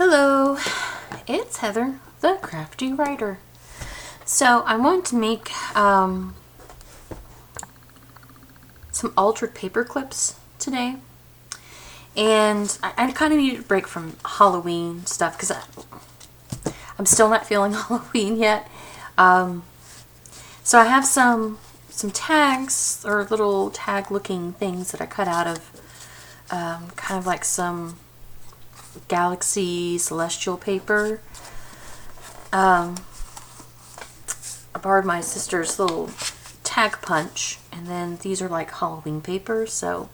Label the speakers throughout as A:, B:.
A: Hello, it's Heather, the Crafty Writer. So I want to make some altered paper clips today, and I kind of need a break from Halloween stuff because I'm still not feeling Halloween yet. So I have some tags or little tag looking things that I cut out of kind of like some galaxy celestial paper. I borrowed my sister's little tag punch, and then these are like Halloween paper, so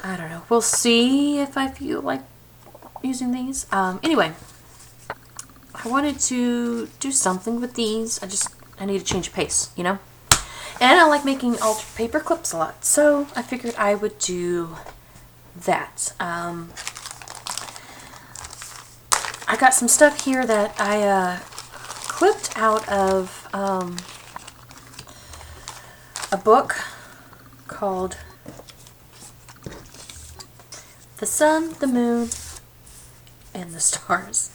A: I don't know. We'll see if I feel like using these. Anyway, I wanted to do something with these. I need to change of pace, you know? And I like making altered paper clips a lot, so I figured I would do that. I got some stuff here that I clipped out of a book called The Sun, the Moon, and the Stars.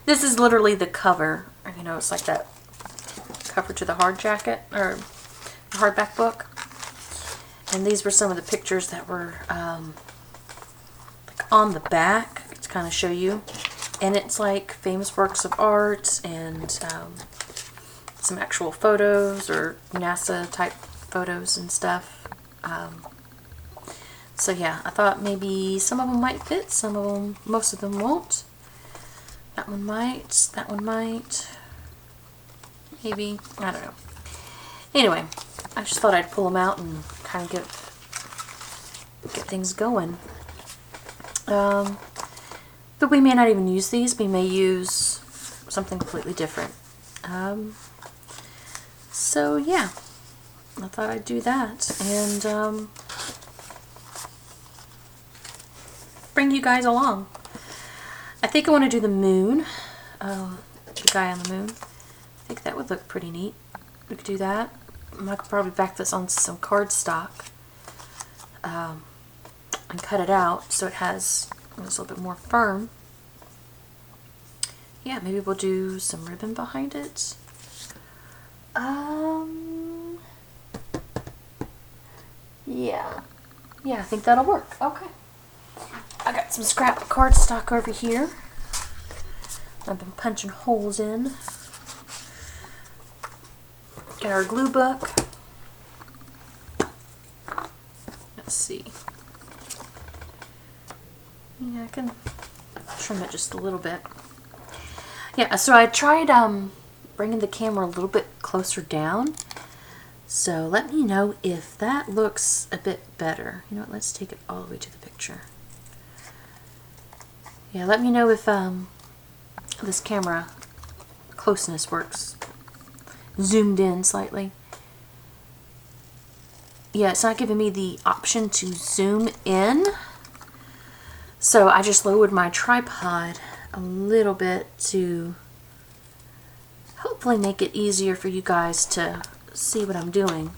A: This is literally the cover. You know, it's like that cover to the hard jacket or the hardback book. And these were some of the pictures that were like on the back to kind of show you. And it's like famous works of art and some actual photos or NASA type photos and stuff. So yeah, I thought maybe some of them might fit, most of them won't. That one might, maybe, I don't know. Anyway, I just thought I'd pull them out and kind of get things going. But we may not even use these. We may use something completely different. So yeah, I thought I'd do that and bring you guys along. I think I want to do the moon, the guy on the moon. I think that would look pretty neat. We could do that. I could probably back this on some cardstock and cut it out so it has it's a little bit more firm. Yeah, maybe we'll do some ribbon behind it. Yeah, I think that'll work. Okay. I got some scrap cardstock over here. I've been punching holes in. Got our glue book. Let's see. Yeah, I can trim it just a little bit. Yeah, so I tried bringing the camera a little bit closer down. So let me know if that looks a bit better. You know what, let's take it all the way to the picture. Yeah, let me know if this camera closeness works. Zoomed in slightly. Yeah, it's not giving me the option to zoom in. So I just lowered my tripod a little bit to hopefully make it easier for you guys to see what I'm doing.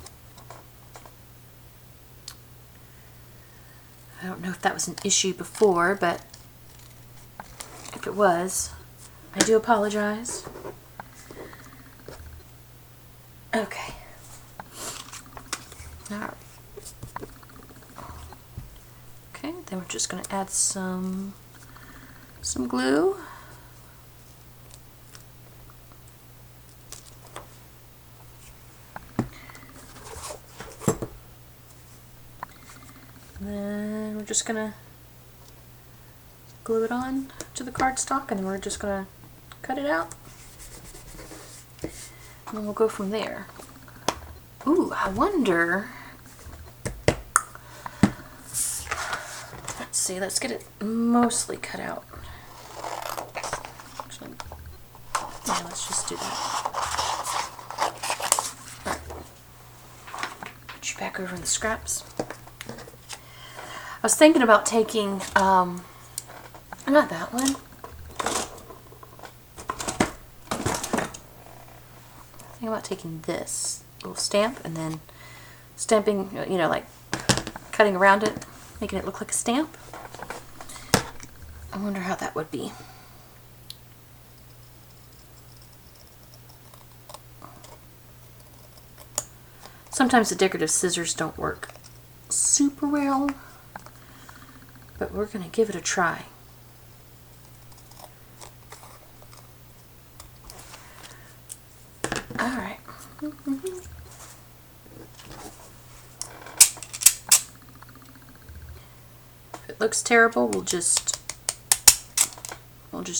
A: I don't know if that was an issue before, but if it was, I do apologize. Okay. Alright. Okay, then we're just going to add some glue. And then we're just going to glue it on to the cardstock, and then we're just going to cut it out. And then we'll go from there. Ooh, I wonder. Let's see, let's get it mostly cut out. Actually, yeah, let's just do that. Alright. Put you back over in the scraps. I was thinking about taking, not that one. Thinking about taking this little stamp and then stamping, you know, like cutting around it, making it look like a stamp. I wonder how that would be. Sometimes the decorative scissors don't work super well, but we're going to give it a try. All right. If it looks terrible, we'll just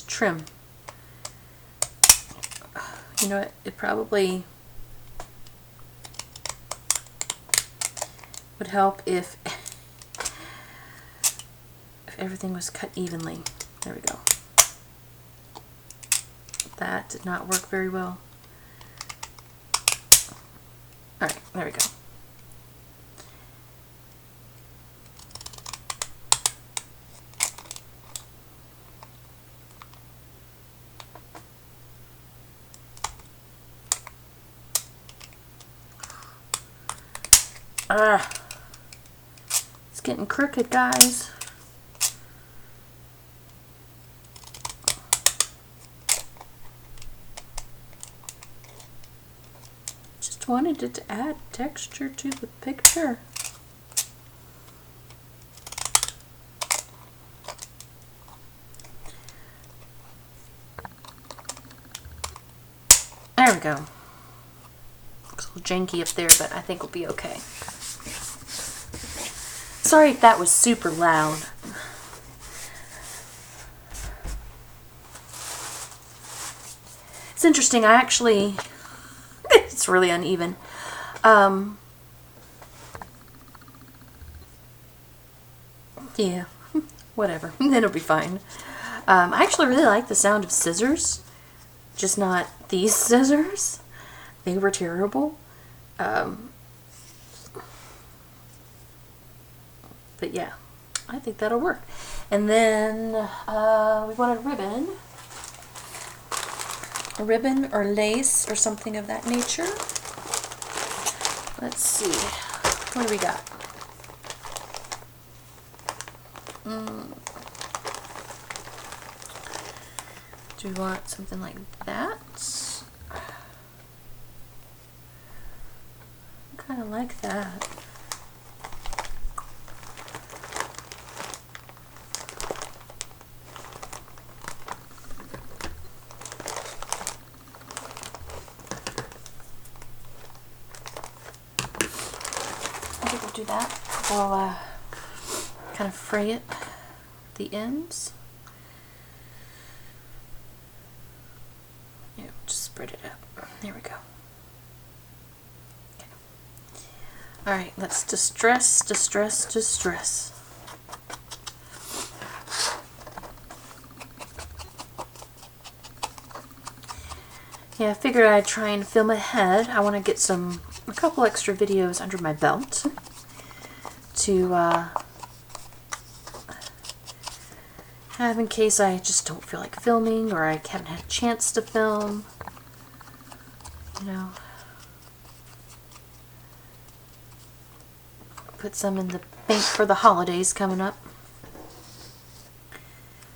A: trim. You know what? It probably would help if everything was cut evenly. There we go. That did not work very well. All right, there we go. It's getting crooked, guys. Just wanted it to add texture to the picture. There we go. Looks a little janky up there, but I think we'll be okay. Sorry if that was super loud. It's interesting, I actually, it's really uneven. Yeah, whatever, it'll be fine. I actually really like the sound of scissors, just not these scissors. They were terrible. But yeah, I think that'll work. And then we want a ribbon or lace or something of that nature. Let's see, what do we got? Do we want something like that? I kind of like that. I think we'll do that. We'll kind of fray it at the ends. Yeah, just spread it out. There we go. Okay. All right, let's distress. Yeah, I figured I'd try and film ahead. I want to get a couple extra videos under my belt to have in case I just don't feel like filming or I haven't had a chance to film. You know, put some in the bank for the holidays coming up.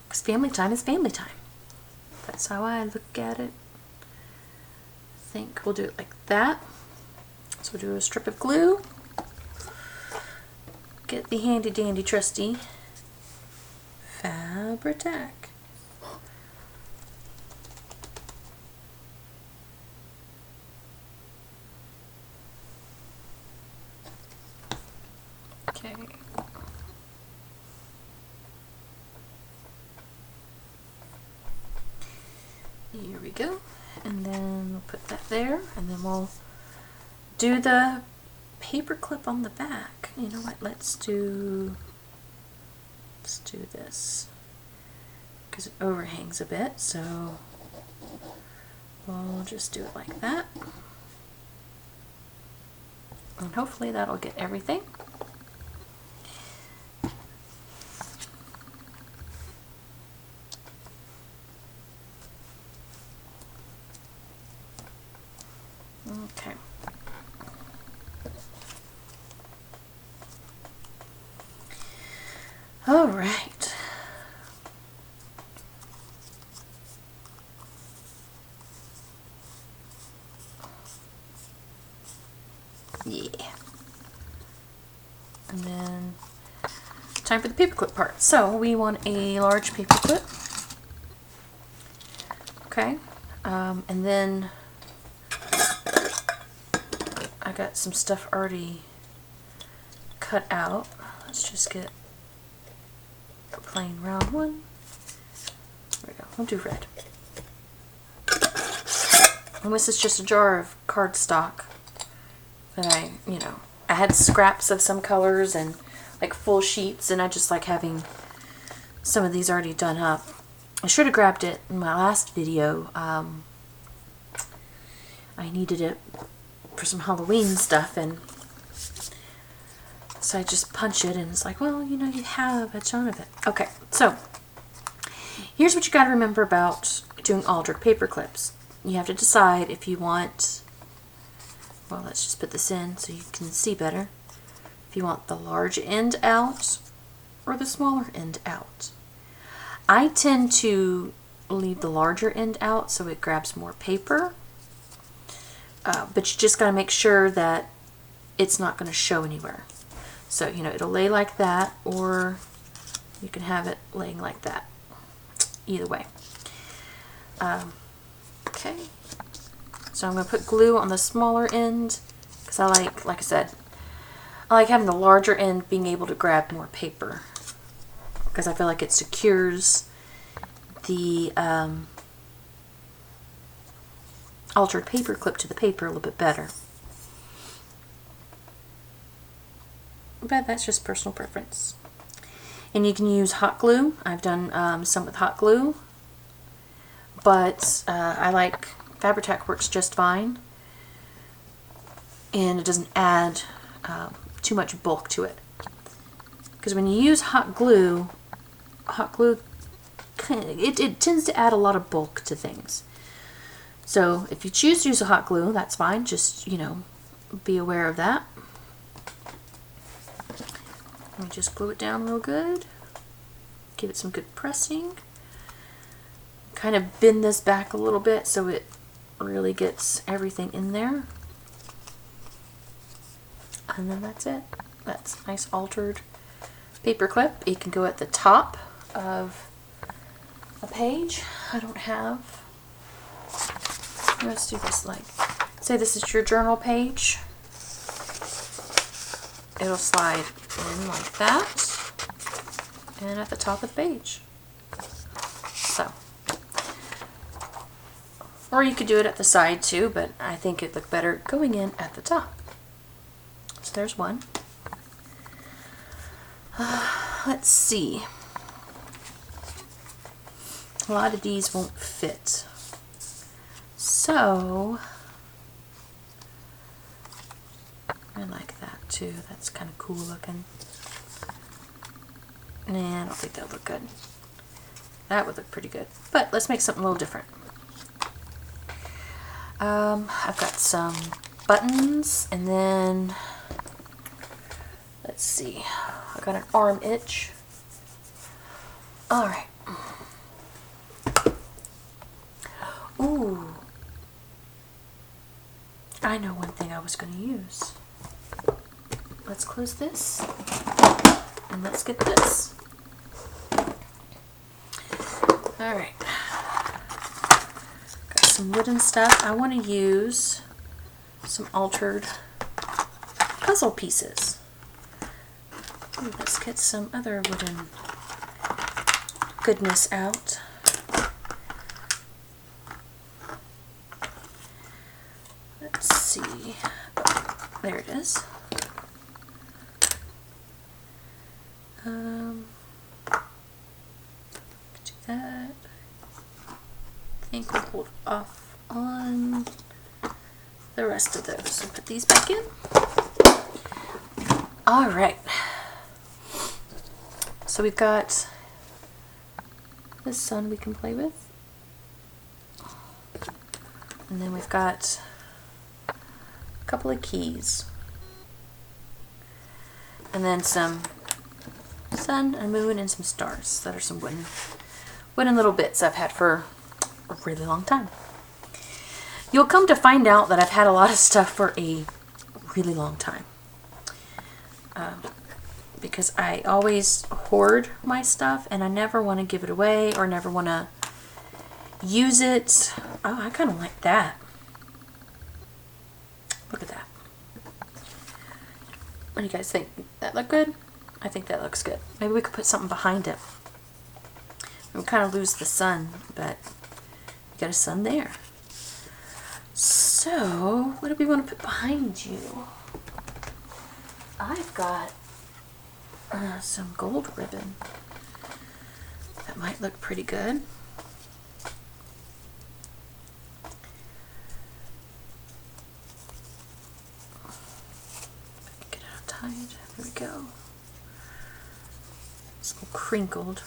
A: Because family time is family time. That's how I look at it. I think we'll do it like that. So we'll do a strip of glue. Get the handy dandy trusty Fabri-Tac. Okay. Here we go. And then we'll put that there, and then we'll do the paper clip on the back. You know what? Let's do this because it overhangs a bit, so we'll just do it like that, and hopefully that'll get everything. Okay. All right. time for the paperclip part. So we want a large paperclip. Okay, and then I got some stuff already cut out. Let's just get a plain round one. There we go. We'll do red. And this is just a jar of cardstock that I had scraps of some colors and like full sheets, and I just like having some of these already done up. I should have grabbed it in my last video. I needed it for some Halloween stuff, and so I just punch it, and it's like, well, you have a ton of it. Okay, so here's what you got to remember about doing altered paper clips. You have to decide if you want, well, let's just put this in so you can see better. If you want the large end out or the smaller end out. I tend to leave the larger end out so it grabs more paper, but you just got to make sure that it's not going to show anywhere. So, it'll lay like that, or you can have it laying like that. Either way. Okay. So I'm going to put glue on the smaller end because I like I said, I like having the larger end being able to grab more paper because I feel like it secures the altered paper clip to the paper a little bit better. But that's just personal preference. And you can use hot glue. I've done some with hot glue, but I like Fabri-Tac works just fine, and it doesn't add too much bulk to it. Because when you use hot glue it tends to add a lot of bulk to things. So if you choose to use a hot glue, that's fine. Just be aware of that. Let me just glue it down real good. Give it some good pressing. Kind of bend this back a little bit so it really gets everything in there. And then that's it. That's a nice altered paper clip. It can go at the top of a page. I don't have. Let's do this like, say this is your journal page. It'll slide in like that and at the top of the page. So, or you could do it at the side too, but I think it'd look better going in at the top. So there's one. Let's see. A lot of these won't fit. So, I like that too. That's kind of cool looking. Nah, I don't think that would look good. That would look pretty good. But let's make something a little different. I've got some buttons, and then let's see. I got an arm itch. All right. Ooh. I know one thing I was going to use. Let's close this, and let's get this. All right. Got some wooden stuff. I want to use some altered puzzle pieces. Ooh, let's get some other wooden goodness out. Let's see. Oh, there it is. Do that. I think we'll hold off on the rest of those. So put these back in. All right. So we've got this sun we can play with. And then we've got a couple of keys. And then some sun, a moon, and some stars. That are some wooden little bits I've had for a really long time. You'll come to find out that I've had a lot of stuff for a really long time. because I always hoard my stuff and I never want to give it away or never want to use it. Oh, I kind of like that. Look at that. What do you guys think? That look good? I think that looks good. Maybe we could put something behind it. We kind of lose the sun, but you got a sun there. So, what do we want to put behind you? I've got some gold ribbon. That might look pretty good. Get it out tight. There we go. It's a little crinkled,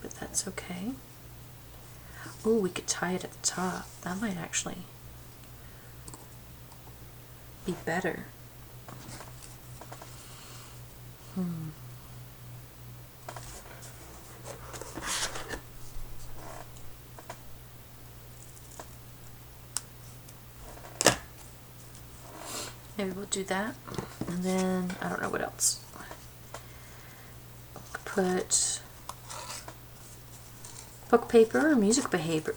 A: but that's okay. Oh, we could tie it at the top. That might actually be better. Maybe we'll do that. And then, I don't know what else. Put book paper or music behavior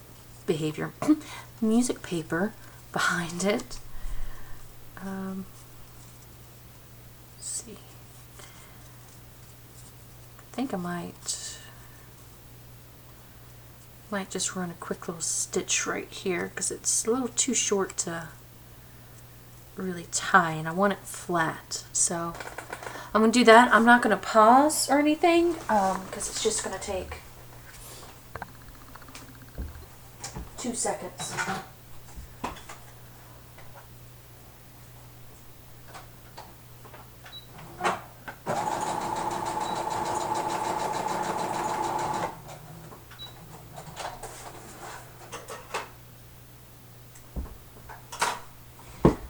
A: music paper behind it. Let's see. I think I might just run a quick little stitch right here because it's a little too short to really tie, and I want it flat. So I'm gonna do that. I'm not gonna pause or anything because it's just gonna take 2 seconds.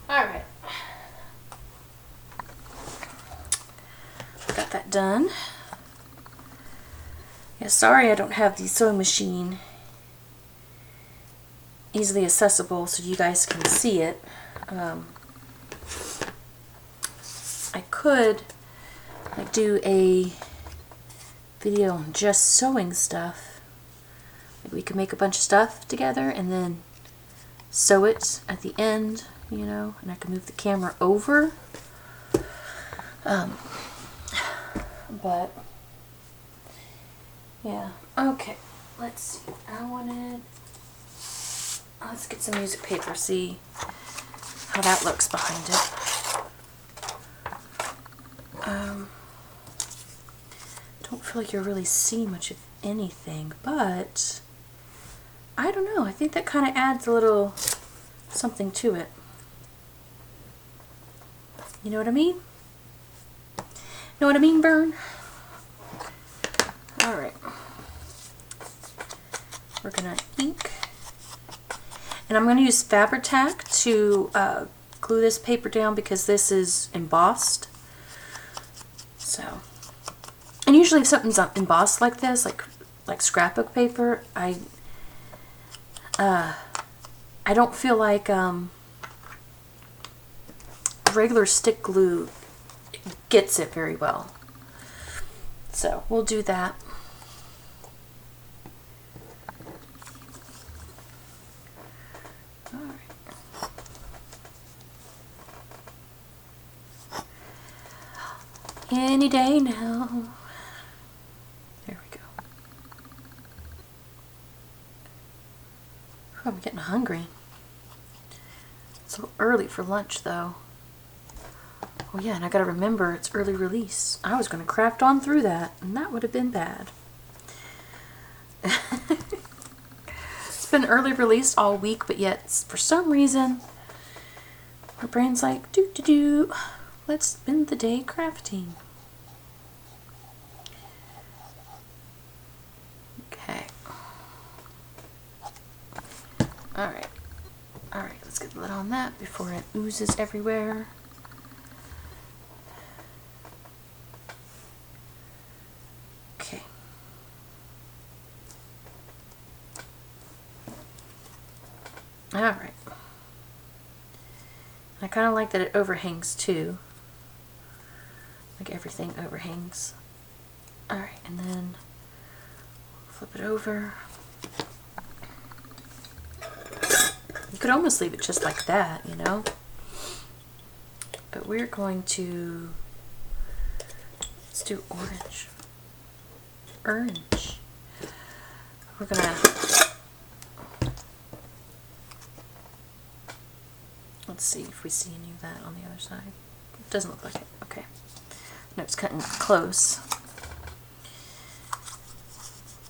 A: Alright. Got that done. Yeah, sorry I don't have the sewing machine easily accessible so you guys can see it. I could do a video on just sewing stuff. Like we could make a bunch of stuff together and then sew it at the end, you know, and I can move the camera over. But yeah, okay, let's see. Let's get some music paper, see how that looks behind it. Don't feel like you really see much of anything, but I don't know. I think that kind of adds a little something to it. You know what I mean? Know what I mean, Bern? Alright. We're going to ink. And I'm going to use Fabri-Tac to glue this paper down because this is embossed. So, and usually if something's embossed like this, like scrapbook paper, I don't feel like regular stick glue gets it very well. So we'll do that. Any day now. There we go. Oh, I'm getting hungry. It's a little early for lunch though. Oh yeah, and I gotta remember it's early release. I was gonna craft on through that, and that would have been bad. It's been early release all week, but yet for some reason my brain's like, let's spend the day crafting. Okay. Alright. Alright, let's get the lid on that before it oozes everywhere. Okay. Alright. I kind of like that it overhangs too. Like everything overhangs. Alright, and then flip it over. You could almost leave it just like that, you know? But we're going to, let's do orange. Orange. We're gonna, let's see if we see any of that on the other side. It doesn't look like it. Okay. No, it's cutting close.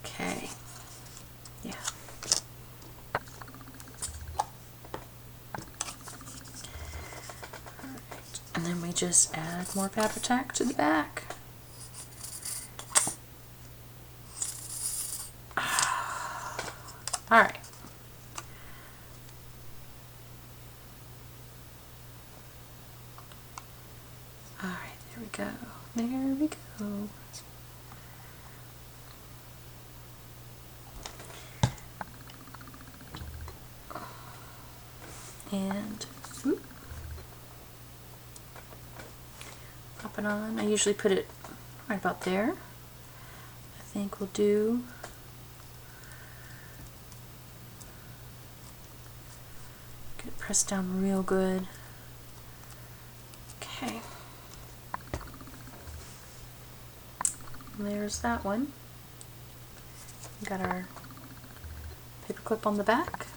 A: Okay. Yeah. Alright. And then we just add more paper tack to the back. Alright. Alright, there we go. There we go. And whoop, pop it on. I usually put it right about there. I think we'll do get it pressed down real good. Okay. And there's that one. We got our paper clip on the back.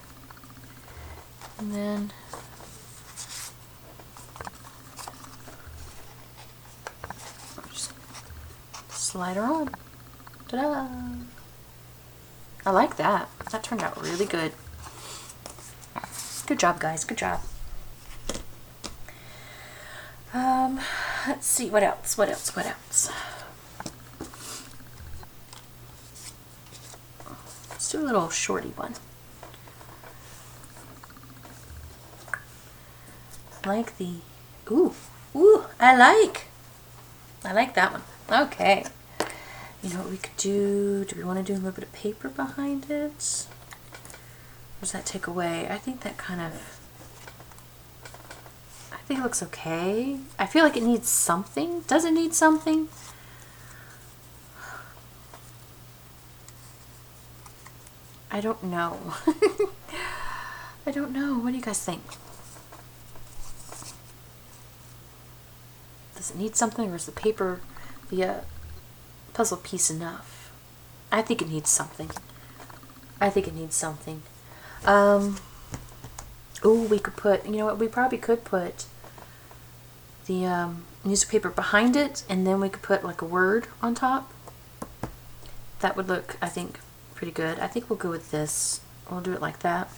A: And then just slide her on. Ta-da! I like that. That turned out really good. Good job, guys. Good job. Let's see, what else? Let's do a little shorty one. Like the, I like that one. Okay. You know what we could do? Do we want to do a little bit of paper behind it? Or does that take away? I think that kind of, I think it looks okay. I feel like it needs something. Does it need something? I don't know. I don't know. What do you guys think? Does it need something, or is the paper, the puzzle piece enough? I think it needs something. I think it needs something. Oh, we could put, you know what, we probably could put the newspaper behind it, and then we could put like a word on top. That would look, I think, pretty good. I think we'll go with this. We'll do it like that.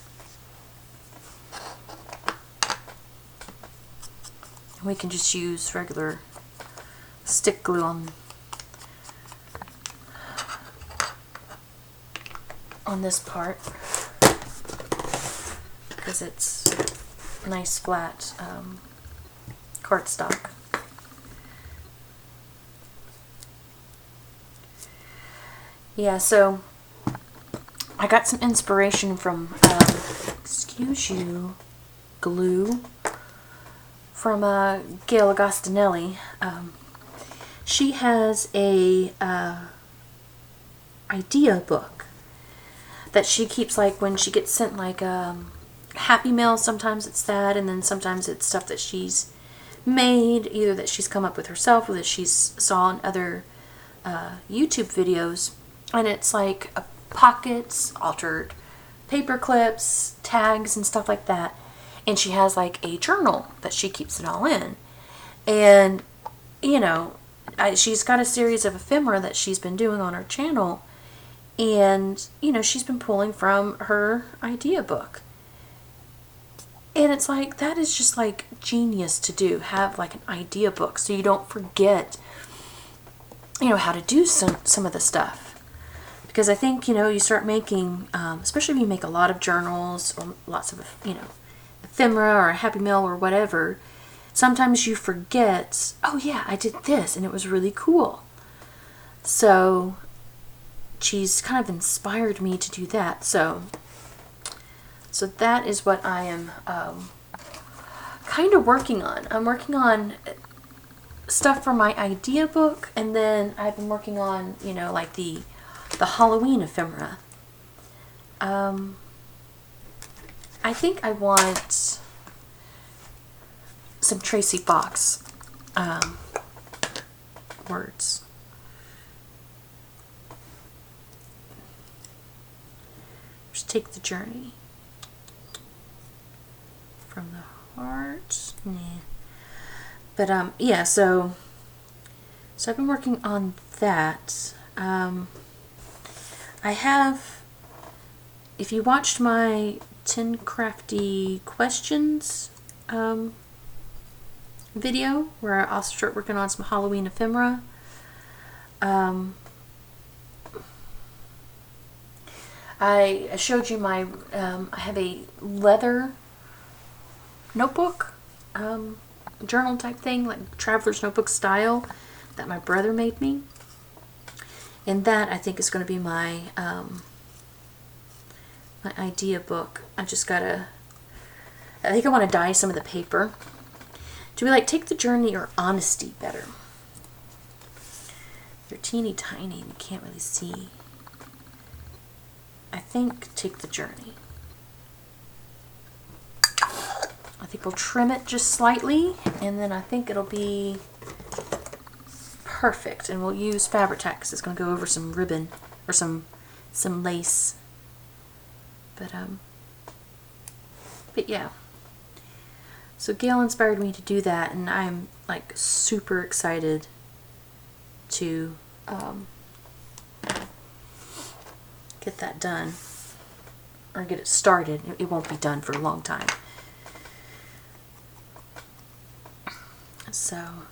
A: We can just use regular stick glue on this part because it's nice flat cardstock. Yeah, so I got some inspiration from excuse you, glue, from Gail Agostinelli. She has a idea book that she keeps, like when she gets sent like Happy Mail. Sometimes it's that, and then sometimes it's stuff that she's made, either that she's come up with herself or that she's saw in other YouTube videos. And it's like pockets, altered paper clips, tags, and stuff like that. And she has like a journal that she keeps it all in. And, you know, she's got a series of ephemera that she's been doing on her channel. And, you know, she's been pulling from her idea book. And it's like, that is just like genius to do. Have like an idea book so you don't forget, you know, how to do some of the stuff. Because I think, you know, you start making, especially if you make a lot of journals or lots of, you know, ephemera or a Happy Mail or whatever, sometimes you forget, oh yeah, I did this and it was really cool. So she's kind of inspired me to do that. So that is what I am kind of working on. I'm working on stuff for my idea book, and then I've been working on, you know, like the Halloween ephemera. I think I want some Tracy Fox words. Just take the journey from the heart. Yeah. But yeah, so I've been working on that. I have, if you watched my 10 crafty questions video where I'll start working on some Halloween ephemera, I showed you my, I have a leather notebook, journal type thing, like traveler's notebook style, that my brother made me. And that, I think, is going to be my my idea book. I think I want to dye some of the paper. Do we like Take the Journey or Honesty better? They're teeny tiny and you can't really see. I think Take the Journey. I think we'll trim it just slightly, and then I think it'll be perfect. And we'll use Fabri-Tac because it's going to go over some ribbon or some lace. But yeah. So Gail inspired me to do that, and I'm like super excited to get that done, or get it started. It won't be done for a long time. So,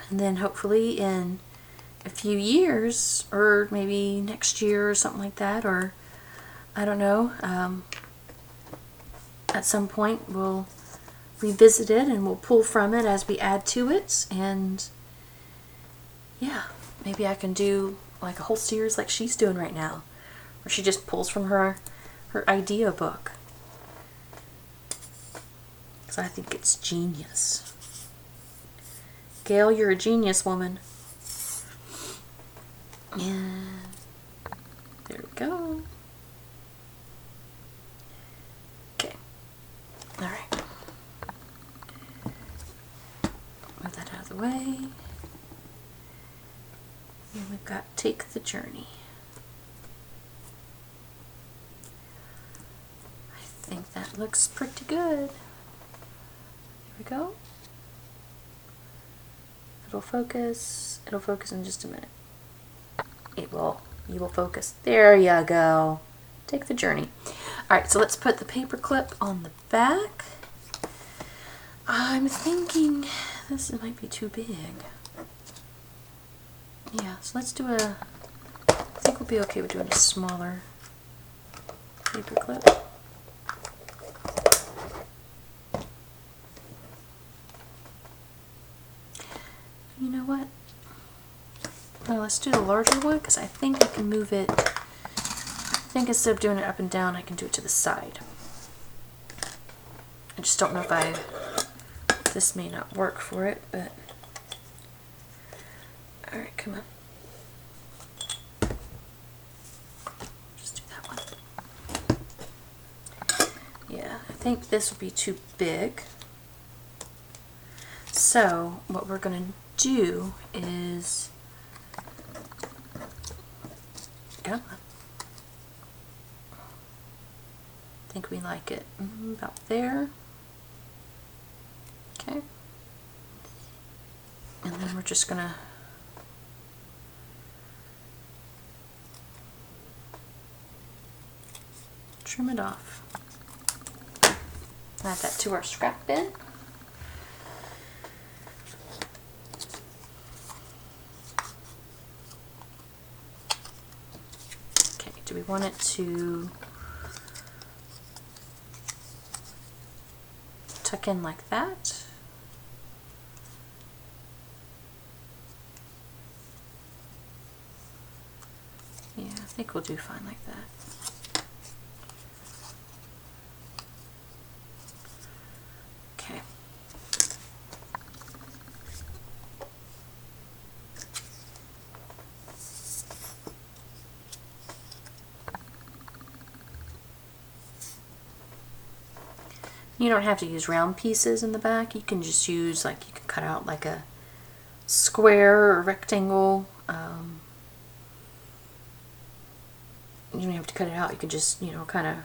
A: and then hopefully in a few years, or maybe next year or something like that, or I don't know, at some point we'll revisit it and we'll pull from it as we add to it. And yeah, maybe I can do like a whole series like she's doing right now, where she just pulls from her idea book, because I think it's genius. Gail, you're a genius woman. And there we go. Okay. Alright. Move that out of the way. And we've got Take the Journey. I think that looks pretty good. There we go. It'll focus in just a minute. You will focus. There you go. Take the Journey. Alright, so let's put the paper clip on the back. I'm thinking this might be too big. Yeah, so let's do I think we'll be okay with doing a smaller paper clip. You know what? Well, let's do the larger one, because I think I can move it. I think instead of doing it up and down, I can do it to the side. I just don't know if this may not work for it, but alright, come on. Just do that one. Yeah, I think this will be too big. So, what we're going to do is, come on. I think we like it about there. Okay. And then we're just going to trim it off. Add that to our scrap bin. Okay, do we want it to tuck in like that? Yeah, I think we'll do fine like that. You don't have to use round pieces in the back. You can just use, like, you can cut out like a square or rectangle. You don't have to cut it out. You can just, you know, kind of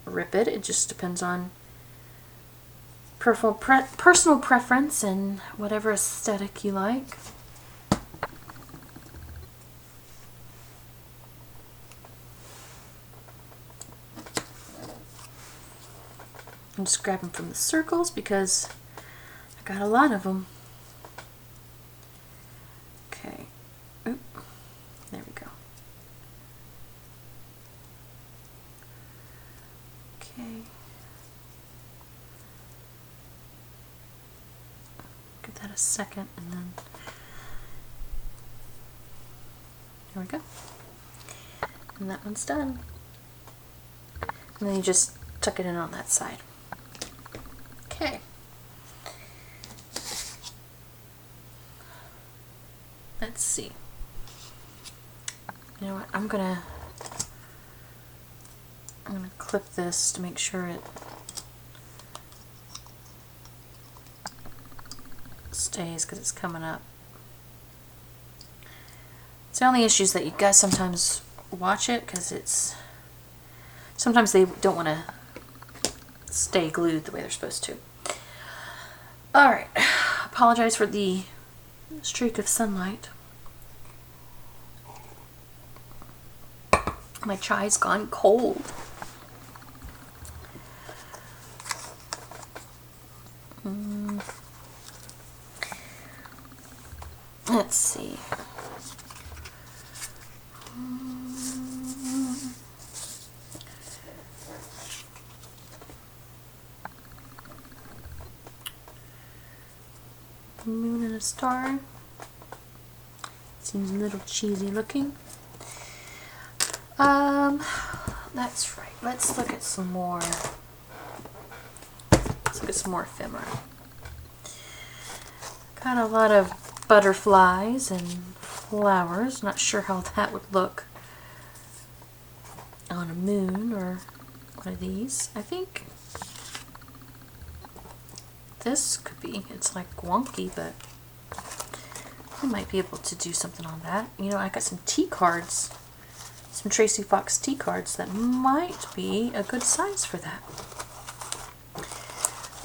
A: rip it. It just depends on personal preference and whatever aesthetic you like. I'm just grabbing from the circles because I got a lot of them. Okay. Oop. There we go. Okay. Give that a second and then there we go. And that one's done. And then you just tuck it in on that side. Okay. Let's see. You know what? I'm gonna clip this to make sure it stays because it's coming up. It's the only issue is that you guys sometimes watch it because it's sometimes they don't want to stay glued the way they're supposed to. Alright, apologize for the streak of sunlight. My chai's gone cold. Let's see. Moon and a star. Seems a little cheesy looking. That's right. Let's look at some more. Let's look at some more ephemera. Got a lot of butterflies and flowers. Not sure how that would look on a moon or one of these. I think this could be. It's like wonky, but I might be able to do something on that. You know, I got some tea cards, some Tracy Fox tea cards that might be a good size for that.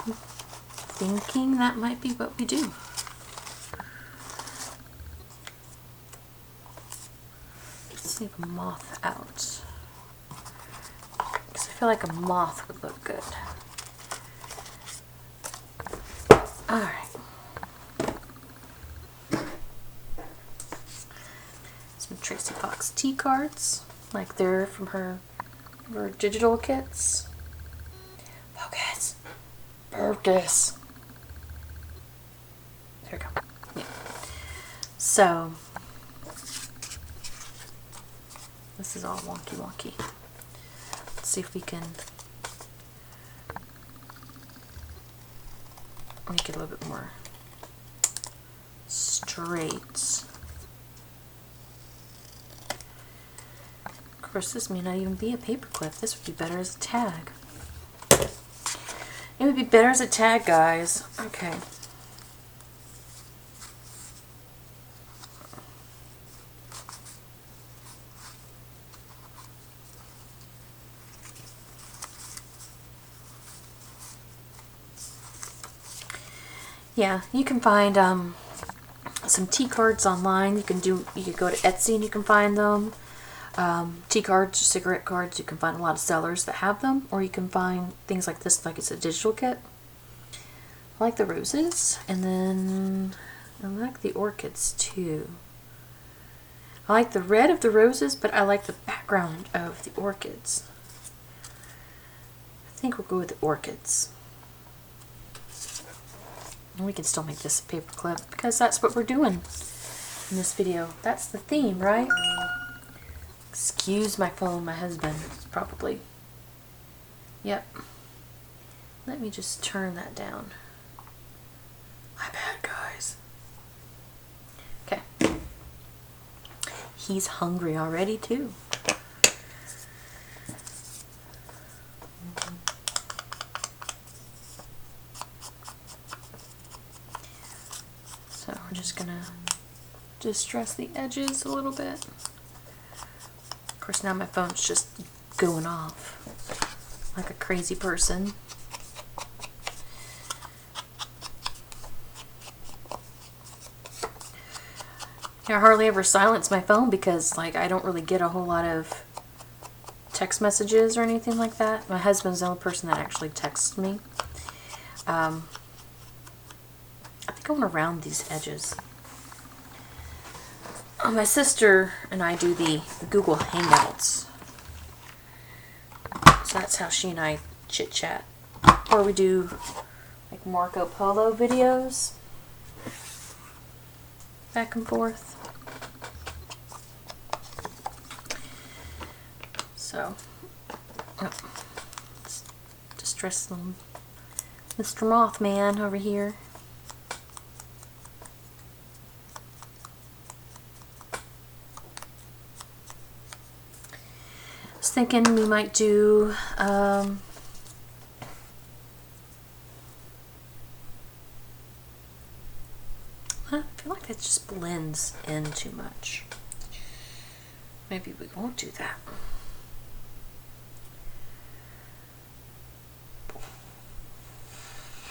A: I'm thinking that might be what we do. Let's leave a moth out because I feel like a moth would look good. Alright. Some Tracy Fox tea cards, like they're from her digital kits. Focus. Focus. There we go. Yeah. So, this is all wonky. Let's see if we can make it a little bit more straight. Of course, this may not even be a paperclip. This would be better as a tag. It would be better as a tag, guys. Okay. Yeah, you can find some tea cards online. You could go to Etsy and you can find them. Tea cards, cigarette cards, you can find a lot of sellers that have them, or you can find things like this, like it's a digital kit. I like the roses, and then I like the orchids too. I like the red of the roses, but I like the background of the orchids. I think we'll go with the orchids. And we can still make this a paperclip because that's what we're doing in this video. That's the theme, right? Excuse my phone, my husband, probably. Yep. Let me just turn that down. My bad, guys. Okay. He's hungry already, too. distress the edges a little bit. Of course, now my phone's just going off like a crazy person. I hardly ever silence my phone because, like, I don't really get a whole lot of text messages or anything like that. My husband's the only person that actually texts me. I think I want to round these edges. My sister and I do the Google Hangouts. So that's how she and I chit chat. Or we do like Marco Polo videos. Back and forth. So, let's distress them. Mr. Mothman over here. I was thinking we might do I feel like that just blends in too much. Maybe we won't do that.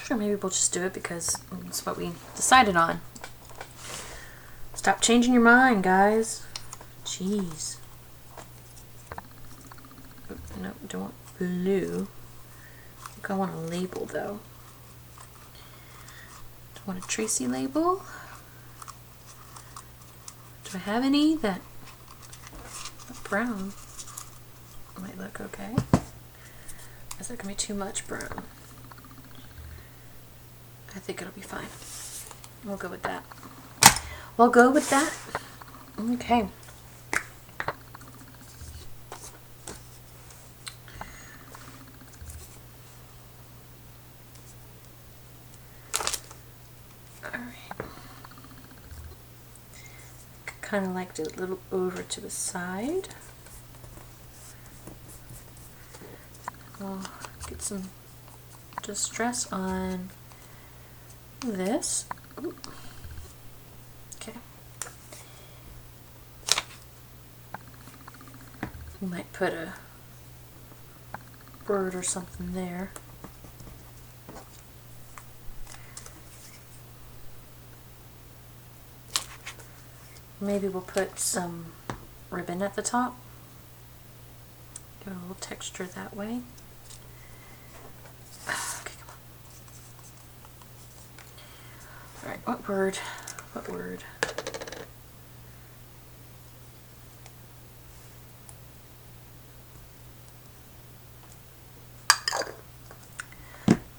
A: Sure, maybe we'll just do it because it's what we decided on. Stop changing your mind, guys. Jeez. No, don't want blue. I think I want a label though. Do I want a Tracy label? Do I have any that brown might look okay? Is that gonna be too much brown? I think it'll be fine. We'll go with that. We'll go with that. Okay. Kind of like to a little over to the side. I'll get some distress on this. Ooh. Okay. We might put a bird or something there. Maybe we'll put some ribbon at the top. Give it a little texture that way. Okay, come on. Alright, what word? What word?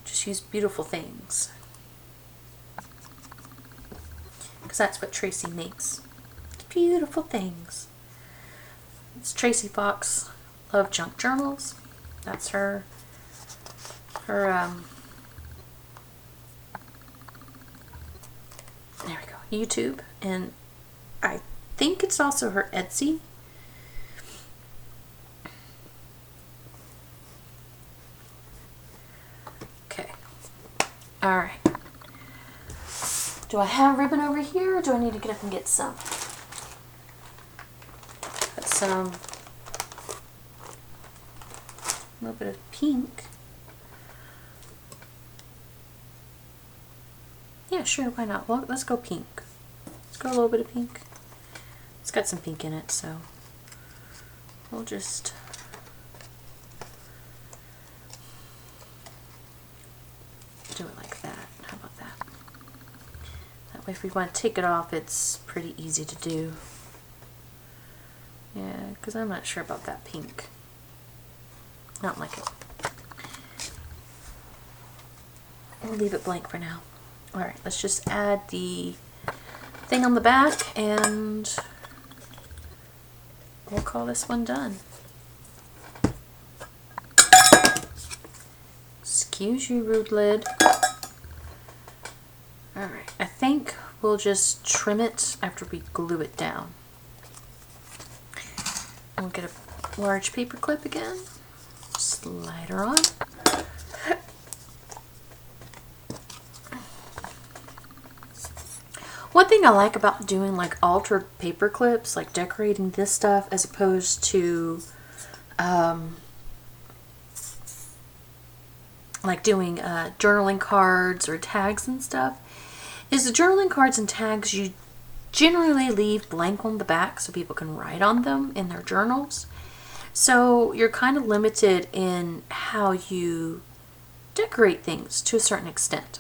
A: Just use beautiful things. Because that's what Tracy makes. Beautiful things. It's Tracy Fox, Love Junk Journals. That's her there we go, YouTube, and I think it's also her Etsy. Okay. Alright. Do I have ribbon over here, or do I need to get up and get some? A little bit of pink. Yeah, sure, why not? Well, let's go pink. Let's go a little bit of pink. It's got some pink in it, so we'll just do it like that. How about that? That way, if we want to take it off, it's pretty easy to do. Yeah, because I'm not sure about that pink. I don't like it. We'll leave it blank for now. Alright, let's just add the thing on the back and we'll call this one done. Excuse you, rude lid. Alright, I think we'll just trim it after we glue it down. We'll get a large paper clip again, slide her on. One thing I like about doing like altered paper clips, like decorating this stuff as opposed to like doing journaling cards or tags and stuff, is the journaling cards and tags you generally leave blank on the back so people can write on them in their journals. So you're kind of limited in how you decorate things to a certain extent.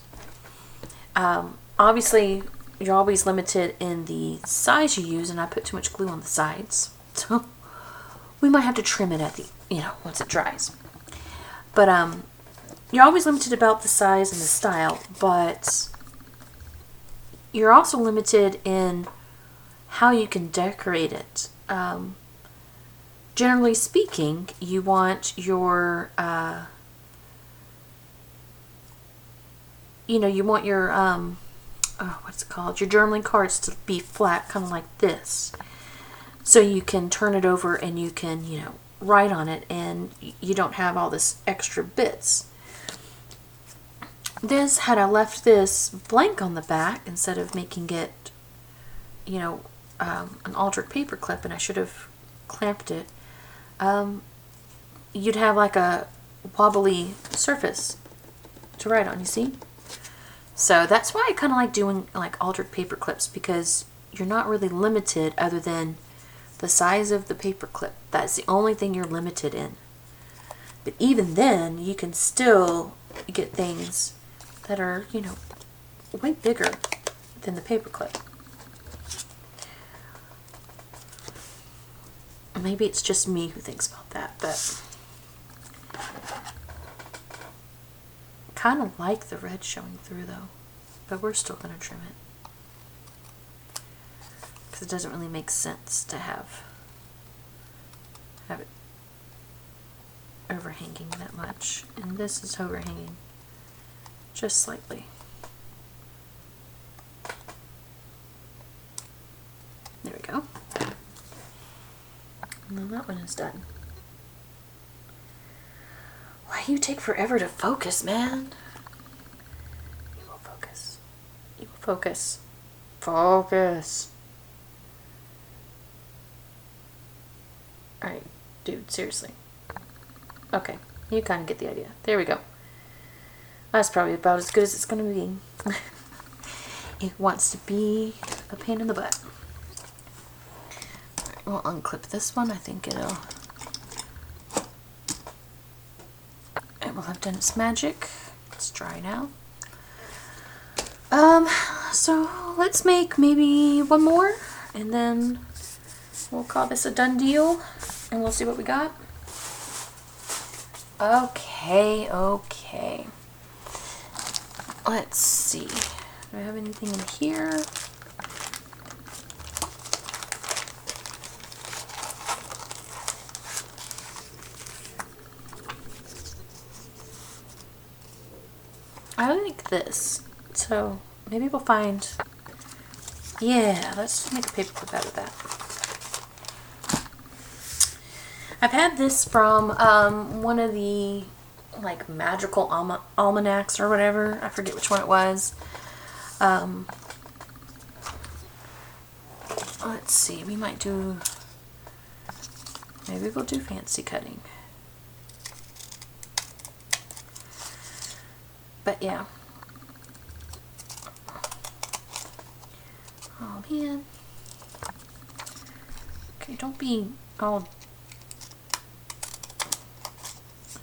A: Obviously, you're always limited in the size you use, and I put too much glue on the sides. So we might have to trim it at the, once it dries. But you're always limited about the size and the style, but you're also limited in how you can decorate it. Generally speaking, you want your, what's it called? Your journaling cards to be flat, kind of like this. So you can turn it over and you can, write on it, and you don't have all this extra bits. This, had I left this blank on the back instead of making it, an altered paper clip, and I should have clamped it, you'd have like a wobbly surface to write on, you see? So that's why I kind of like doing like altered paper clips, because you're not really limited other than the size of the paper clip. That's the only thing you're limited in. But even then, you can still get things that are, way bigger than the paper clip. Maybe it's just me who thinks about that, but kind of like the red showing through though, but we're still going to trim it because it doesn't really make sense to have it overhanging that much, and this is overhanging just slightly. There we go. And then that one is done. Why you take forever to focus, man? You will focus. You will focus. Focus. Alright, dude, seriously. Okay, you kind of get the idea. There we go. That's probably about as good as it's going to be. It wants to be a pain in the butt. Alright, we'll unclip this one. I think it will have done its magic. It's dry now. So let's make maybe one more, and then we'll call this a done deal, and we'll see what we got. Okay. Let's see. Do I have anything in here? I like this, so maybe we'll find, yeah, let's make a paper clip out of that. I've had this from one of the like magical almanacs or whatever. I forget which one it was. Let's see, we might do, maybe we'll do fancy cutting. But yeah. Oh man. Okay, don't be all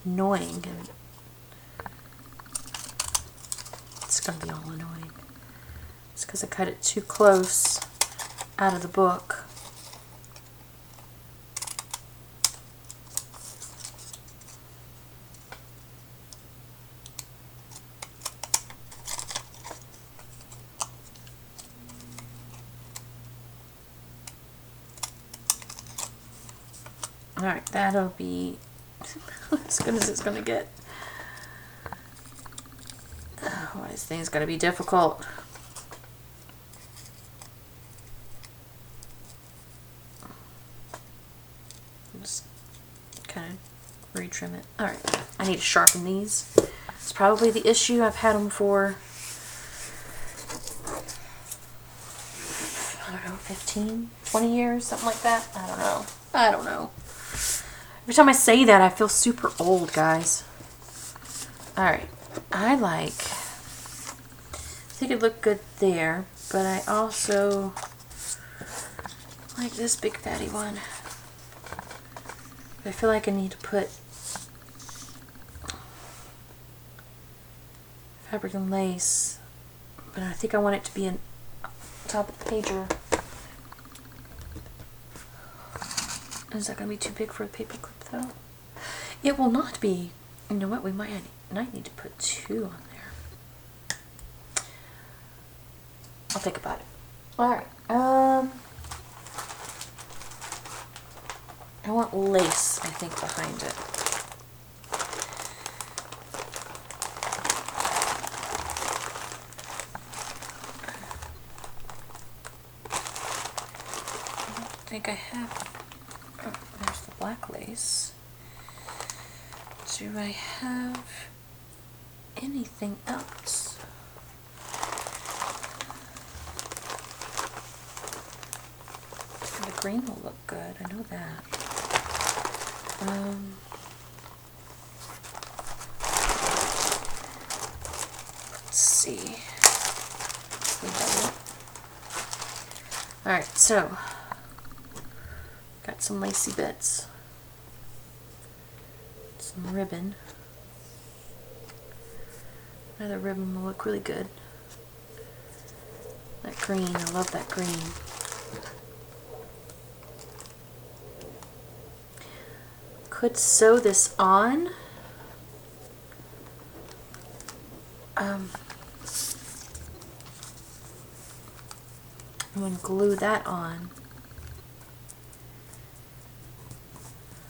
A: annoying. It's gonna be all annoying. It's because I cut it too close out of the book. Alright, that'll be as good as it's going to get. Why is things going to be difficult? Just kind of retrim it. Alright, I need to sharpen these. It's probably the issue. I've had them for 15, 20 years, something like that. I don't know. I don't know. Every time I say that, I feel super old, guys. All right. I think it looked good there, but I also like this big fatty one. I feel like I need to put fabric and lace, but I think I want it to be in top of the pager. Is that going to be too big for a paper clip though? It will not be. You know what? We might need to put 2 on there. I'll think about it. Alright. I want lace, I think, behind it. I don't think I have. Oh, there's the black lace. Do I have anything else? The green will look good, I know that. Let's see. Alright, so got some lacy bits. Some ribbon. Another ribbon will look really good. That green, I love that green. Could sew this on. I'm going to glue that on.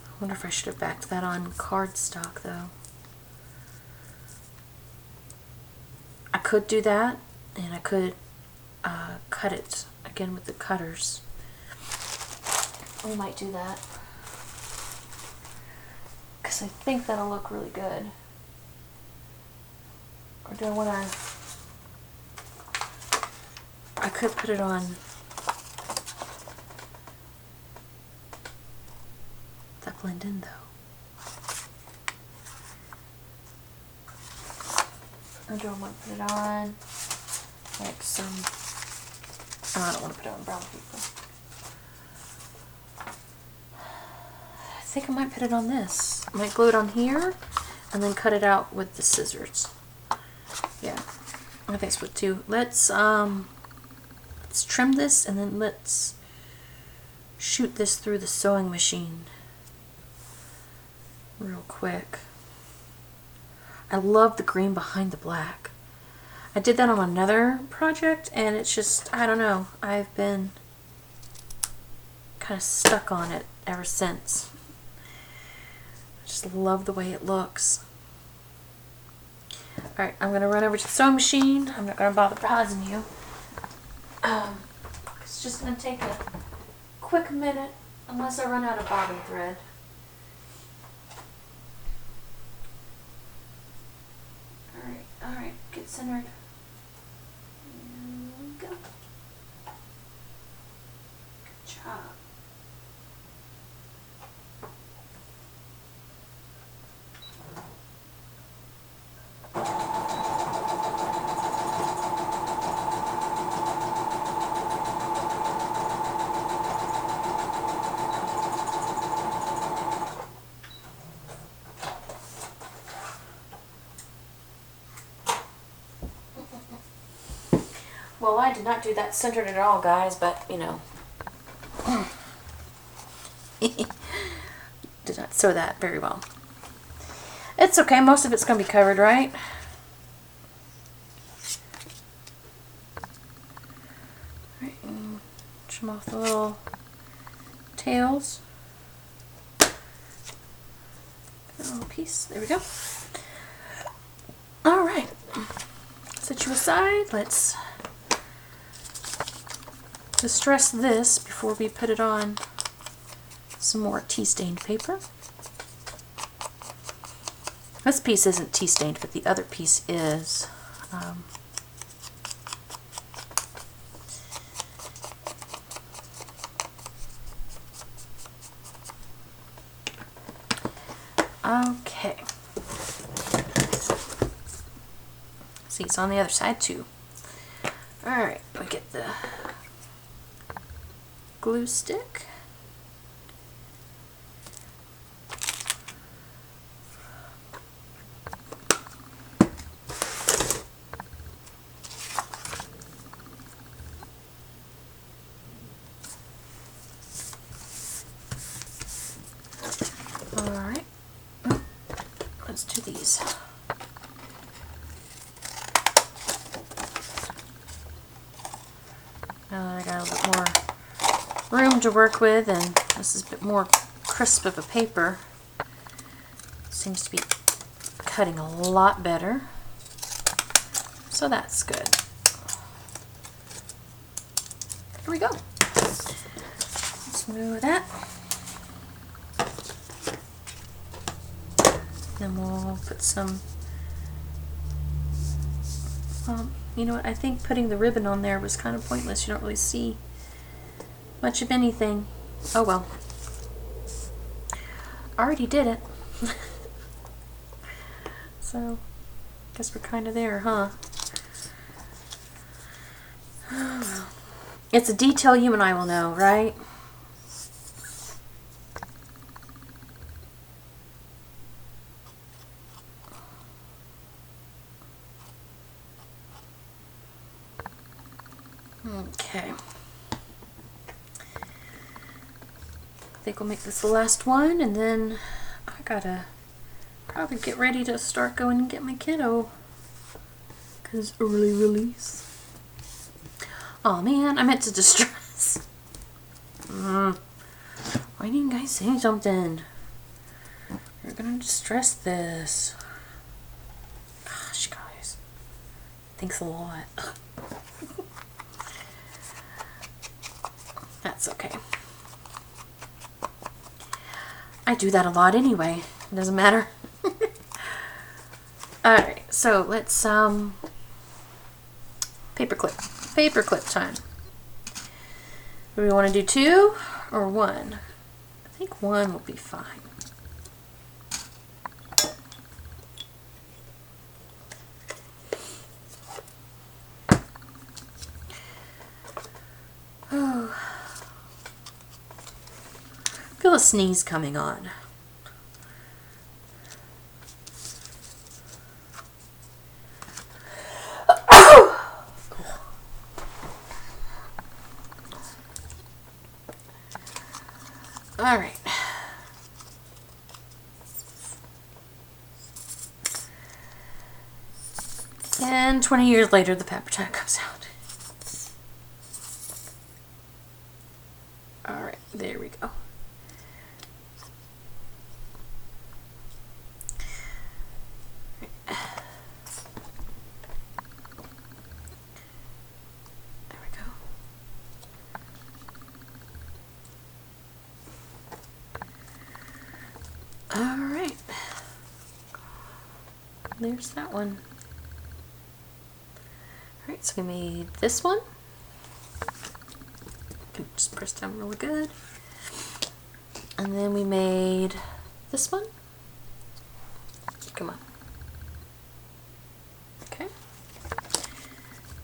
A: I wonder if I should have backed that on cardstock though. I could do that, and I could cut it again with the cutters. We might do that because I think that'll look really good. Or do I want to? I could put it on that blend in though. Or do I want to put it on like some? Oh, I don't want to put it on brown paper. I think I might put it on this. I might glue it on here and then cut it out with the scissors. Yeah, I think that's what too. Let's trim this and then let's shoot this through the sewing machine real quick. I love the green behind the black. I did that on another project and it's just, I don't know, I've been kind of stuck on it ever since. I just love the way it looks. Alright, I'm going to run over to the sewing machine. I'm not going to bother pausing you. It's just going to take a quick minute unless I run out of bobbin thread. Alright, get centered. There we go. Good job. Well, I did not do that centered at all, guys, but, you know. Did not sew that very well. It's okay, most of it's going to be covered, right? Alright, trim off the little tails. A little piece, there we go. Alright, set you aside, let's distress this before we put it on some more tea-stained paper. This piece isn't tea-stained, but the other piece is. Okay. See, it's on the other side too. Alright, we get the glue stick. Alright, let's do these. Now that I got a little more room to work with, and this is a bit more crisp of a paper, seems to be cutting a lot better, so that's good. Here we go. Let's move that. Then we'll put some, you know what, I think putting the ribbon on there was kind of pointless. You don't really see much of anything. Oh well. Already did it. So, guess we're kind of there, huh? Oh well. It's a detail you and I will know, right? Okay. I think we'll make this the last one, and then I gotta probably get ready to start going and get my kiddo, because early release. Oh man, I meant to distress. Why didn't you guys say something? You're gonna distress this. Gosh, guys. Thanks a lot. That's okay. I do that a lot anyway. It doesn't matter. Alright, so let's paperclip time. Do we want to do 2 or 1? I think 1 will be fine. Oh. Feel a sneeze coming on. All right. And 20 years later, the paper tag comes out. All right, there we go. There we go. All right. There's that one. Alright, so we made this one. Can just press down really good. And then we made this one. Come on. Okay.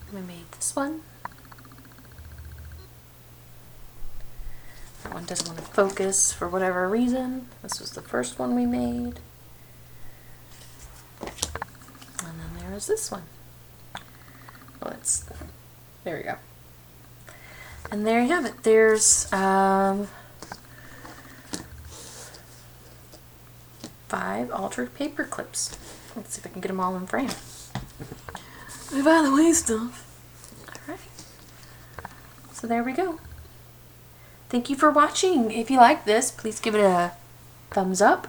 A: And we made this one. That one doesn't want to focus for whatever reason. This was the first one we made. And then there is this one. Well, there we go. And there you have it. There's 5 altered paper clips. Let's see if I can get them all in frame. By the way, stuff. Alright. So there we go. Thank you for watching. If you like this, please give it a thumbs up.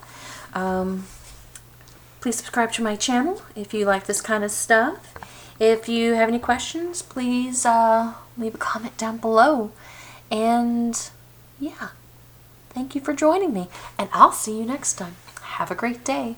A: Please subscribe to my channel if you like this kind of stuff. If you have any questions, please leave a comment down below. And yeah, thank you for joining me. And I'll see you next time. Have a great day.